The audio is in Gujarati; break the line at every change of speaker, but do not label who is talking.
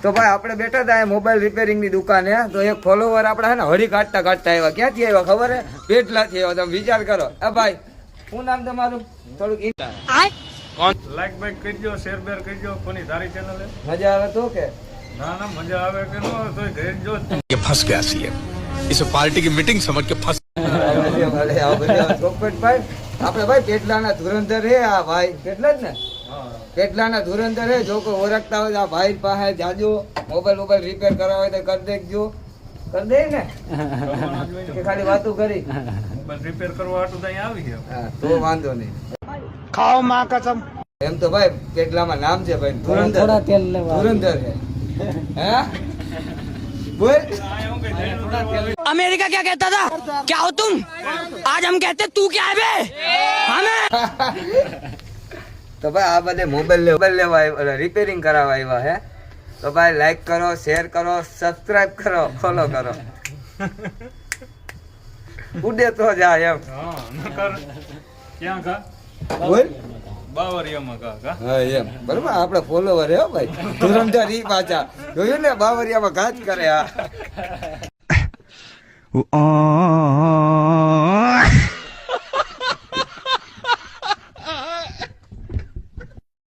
તો ભાઈ આપણે બેઠા હતા મોબાઈલ રિપેરિંગ ની દુકાને, તો એક ફોલોવર આપડા હે ને હળી કાઢતા આવ્યા. ક્યાંથી આવ્યા ખબર હે? પેટલાથી આવ્યા. તમે વિચાર કરો. ભાઈ શું નામ તમારું? થોડુંક
કોણ? લાઈક બાઈક કરજો, શેર બેર કરજો. કોની તારી ચેનલ હે?
મજા આવે તો કે
ના ના મજા આવે કે ન આવે તોય ઘરે જો.
ये फंस गया सीएम, इसे पार्टी की मीटिंग समझ के फंस.
ભાઈ આપણે ભાઈ પેટલાના ધુરંધર હે આ ભાઈ. પેટલા જ ને? પેટલાના ધુરંધર હે. જો કોઈ ઓળખતા હોય આ ભાઈ પાસે જાજો. મોબાઈલ રિપેર કરાવવા હોય તો કરી દેજો. કરી દે ને કે ખાલી વાતો કરી?
મોબાઈલ રિપેર કરવા હાટુ તો અહીંયા આવી ગયા.
હા તો વાંધો નહીં.
ખાઓ માં કસમ.
એમ તો ભાઈ પેટલામાં નામ છે ભાઈ ધુરંધર. ધુરંધર હે. હે બોલ.
अमेरिका क्या कहता था? क्या हो तुम? आज हम कहते तू क्या है बे? हमें
તો ભાઈ આ બધે મોબાઈલ લેવા આવ્યા, રિપેરિંગ કરાવવા આવ્યા હે. તો ભાઈ લાઈક કરો, શેર કરો, સબસ્ક્રાઇબ કરો, ફોલો કરો. ઉડે તો જાય એમ.
હા નકર ક્યાં કા?
બોલ.
બાવરિયામાં કા.
હા એમ બરોબર. આપણે ફોલોવર હે ભાઈ ધુરંધર ઈ પાછા જોયું ને બાવરિયામાં ઘાત કરે. આ